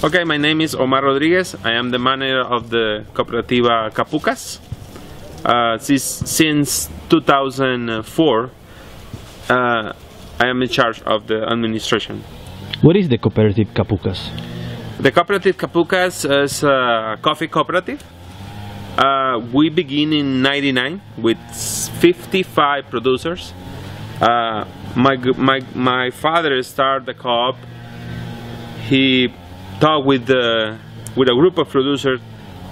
Okay, my name is Omar Rodriguez. I am the manager of the cooperative Capucas. Since 2004, I am in charge of the administration. What is the cooperative Capucas? The cooperative Capucas is a coffee cooperative. We begin in '99 with 55 producers. My father started the co-op. He talked with a group of producers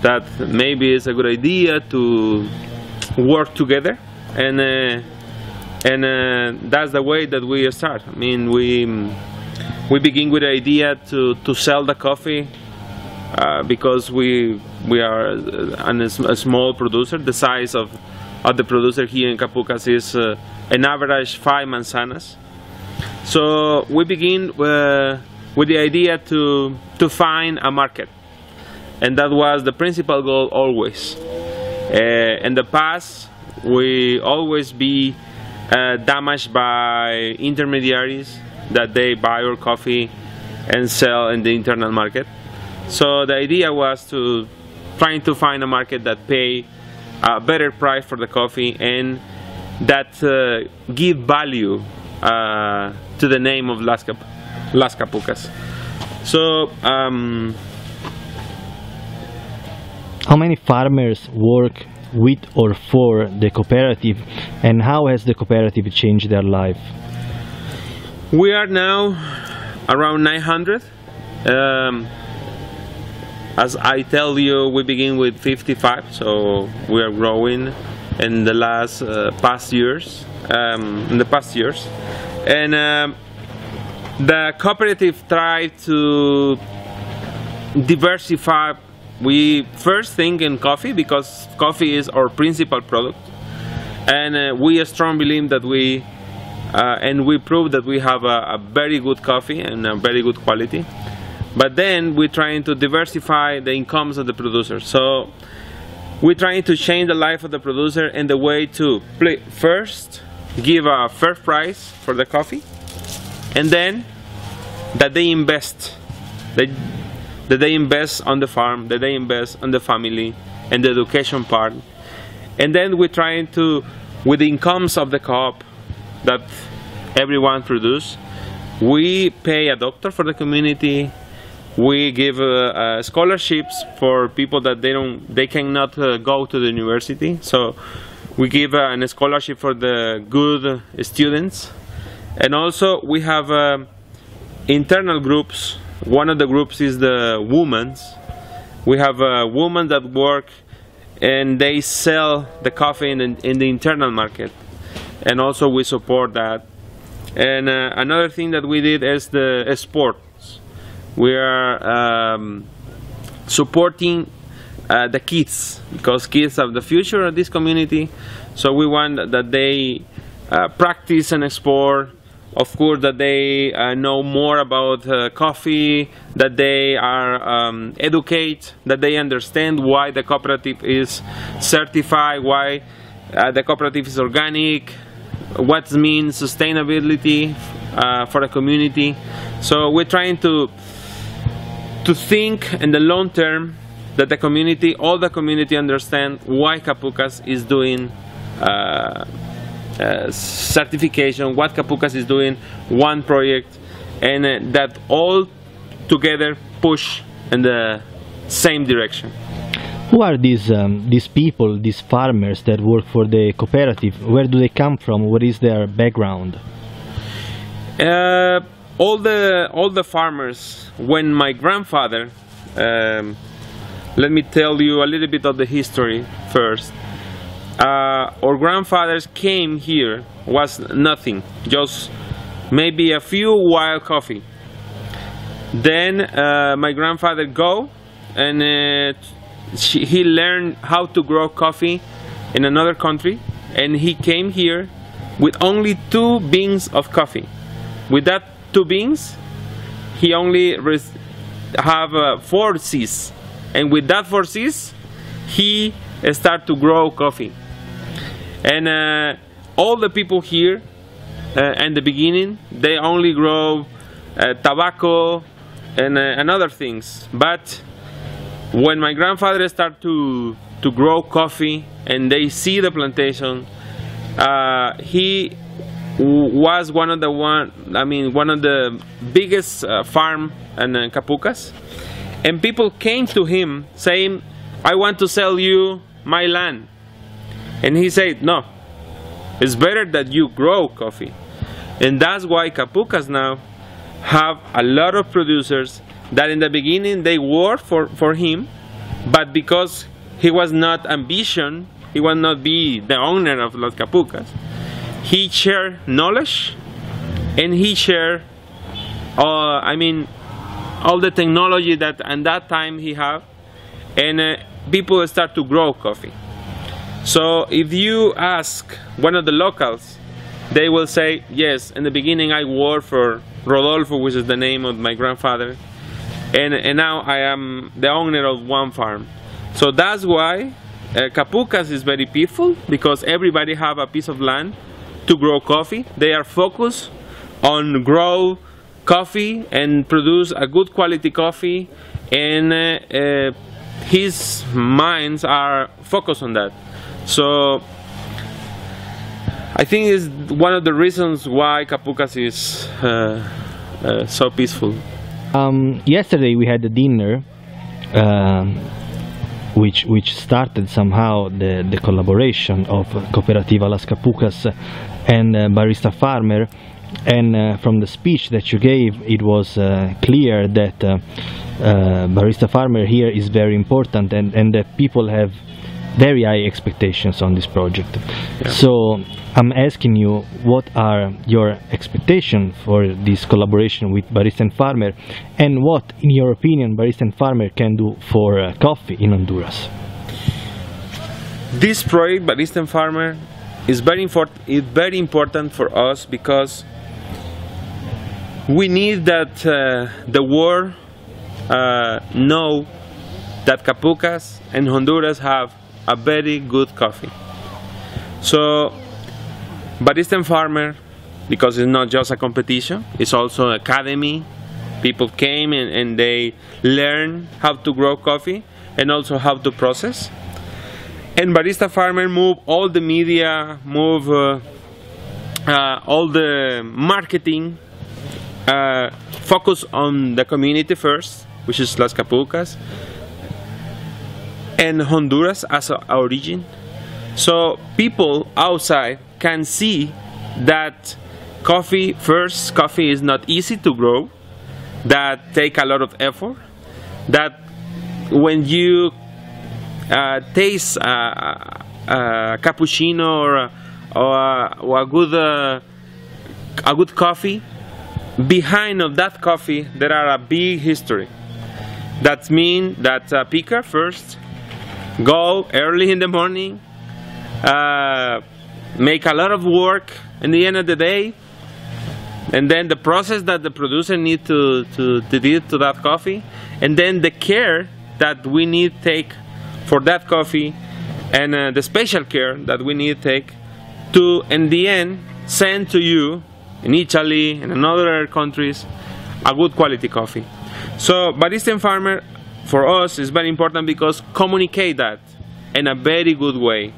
that maybe it's a good idea to work together, and that's the way that we start. I mean, we begin with the idea to sell the coffee because we are a small producer. The size of the producer here in Capucas is an average 5 manzanas. So we begin with the idea to find a market, and that was the principal goal always. In the past, we always be damaged by intermediaries that they buy our coffee and sell in the internal market. So the idea was to trying to find a market that pay a better price for the coffee and that give value to the name of Las Capucas. So how many farmers work with or for the cooperative, and how has the cooperative changed their life? We are now around 900. As I tell you, we begin with 55, so we are growing in the past years. And the cooperative tried to diversify. We first think in coffee because coffee is our principal product, and we strongly believe that we prove that we have a very good coffee and a very good quality. But then we're trying to diversify the incomes of the producer. So we're trying to change the life of the producer in the way to first give a fair price for the coffee, and then that they invest. That they invest on the farm, that they invest on the family and the education part. And then we're trying to, with the incomes of the co-op that everyone produce, we pay a doctor for the community. We give scholarships for people that they cannot go to the university. So we give a scholarship for the good students. And also we have internal groups. One of the groups is the women's. We have women that work and they sell the coffee in the internal market, and also we support that. And another thing that we did is the sports. We are supporting the kids, because kids are the future of this community. So we want that they practice and sport. Of course, that they know more about coffee, that they are educate, that they understand why the cooperative is certified, why the cooperative is organic, what means sustainability for the community. So we're trying to think in the long term that the community, all the community understand why Capucas is doing certification, what Capucas is doing, one project, and that all together push in the same direction. Who are these people, these farmers that work for the cooperative? Where do they come from? What is their background? All the farmers. When my grandfather, let me tell you a little bit of the history first. Our grandfathers came here, was nothing, just maybe a few wild coffee. Then my grandfather go and he learned how to grow coffee in another country, and he came here with only 2 beans of coffee. With that 2 beans, he only have 4 seeds, and with that 4 seeds, he start to grow coffee. And all the people here in the beginning, they only grow tobacco and other things. But when my grandfather started to grow coffee and they see the plantation, he was one of the biggest farm in Capucas, and people came to him saying, "I want to sell you my land," and he said, "No, it's better that you grow coffee." And that's why Capucas now have a lot of producers that in the beginning they worked for him, but because he was not ambitious, he would not be the owner of Las Capucas, he shared knowledge and he shared all the technology that at that time he had, and people start to grow coffee. So if you ask one of the locals, they will say, yes, in the beginning I worked for Rodolfo, which is the name of my grandfather, and now I am the owner of one farm. So that's why Capucas is very peaceful, because everybody have a piece of land to grow coffee. They are focused on grow coffee and produce a good quality coffee, and his minds are focused on that. So I think it's one of the reasons why Capucas is so peaceful. Yesterday we had a dinner which started somehow the collaboration of Cooperativa Las Capucas and Barista Farmer, and from the speech that you gave, it was clear that Barista Farmer here is very important, and that people have very high expectations on this project. Yeah. So I'm asking you, what are your expectations for this collaboration with Barista Farmer, and what, in your opinion, Barista Farmer can do for coffee in Honduras? This project, Barista Farmer, is very important for us, because we need that the world know that Capucas and Honduras have a very good coffee. So Barista Farmer, because it's not just a competition, it's also an academy. People came and they learn how to grow coffee and also how to process. And Barista Farmer move all the media, move all the marketing, focus on the community first, which is Las Capucas, and Honduras as an origin. So people outside can see that coffee is not easy to grow, that take a lot of effort, that when you taste a cappuccino or a good coffee, behind of that coffee there are a big history. That means that a picker first go early in the morning, make a lot of work in the end of the day, and then the process that the producer need to do to that coffee, and then the care that we need take for that coffee, and the special care that we need take to, in the end, send to you in Italy and in other countries a good quality coffee. So Barista Farmer for us is very important, because communicate that in a very good way,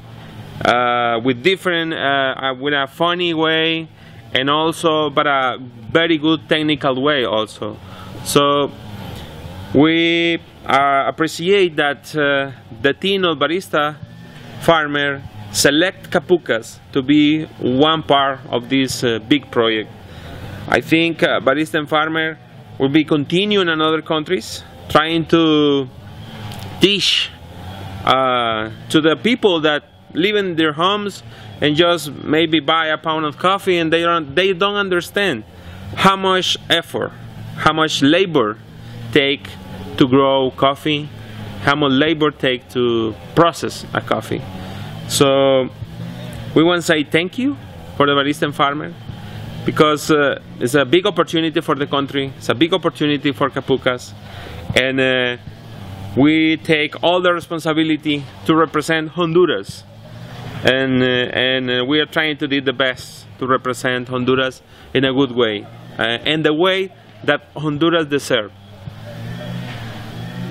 with a funny way, and also but a very good technical way also. So we appreciate that the team of Barista Farmer select Capucas to be one part of this big project. I think Barista Farmer will be continuing in other countries, trying to teach to the people that live in their homes and just maybe buy a pound of coffee, and they don't understand how much effort, how much labor take to grow coffee, how much labor take to process a coffee. So we want to say thank you for the Barista Farmer, because it's a big opportunity for the country, it's a big opportunity for Capucas, and we take all the responsibility to represent Honduras, and we are trying to do the best to represent Honduras in a good way, and the way that Honduras deserves.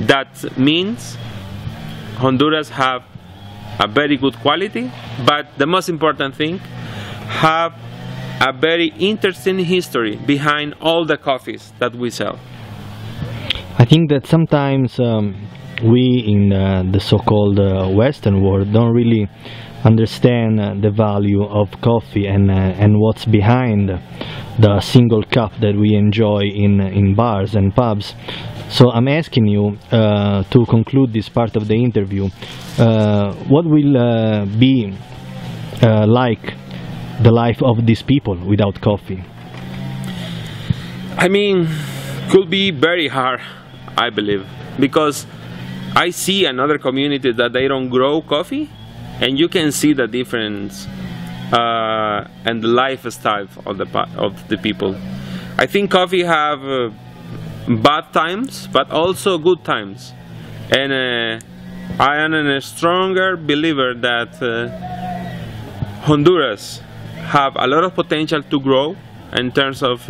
That means Honduras have a very good quality, but the most important thing, have a very interesting history behind all the coffees that we sell. I think that sometimes we in the so-called Western world don't really understand the value of coffee and what's behind the single cup that we enjoy in bars and pubs. So I'm asking you to conclude this part of the interview, what will be like the life of these people without coffee? I mean, could be very hard, I believe, because I see another community that they don't grow coffee, and you can see the difference and the lifestyle of the people. I think coffee have bad times, but also good times, and I am a stronger believer that Honduras have a lot of potential to grow in terms of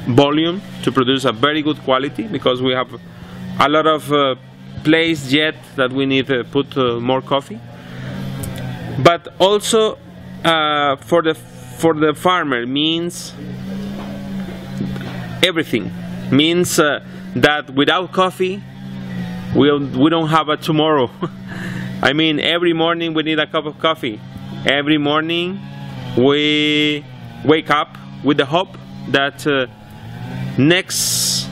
volume, to produce a very good quality, because we have a lot of place yet that we need to put more coffee. But also for the farmer means everything. Means that without coffee we don't have a tomorrow. I mean, every morning we need a cup of coffee. Every morning we wake up with the hope that next,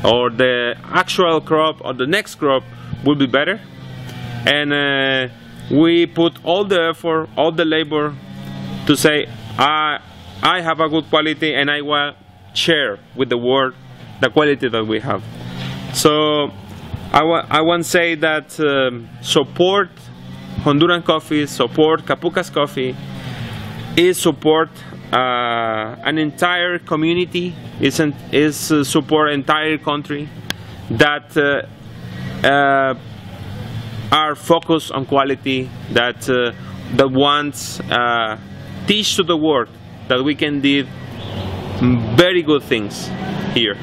or the actual crop or the next crop will be better, and we put all the effort, all the labor to say I have a good quality and I will share with the world the quality that we have. So I want to say that support Honduran coffee, support Capucas coffee, is support an entire community, is support entire country that are focused on quality, that wants teach to the world that we can do very good things here.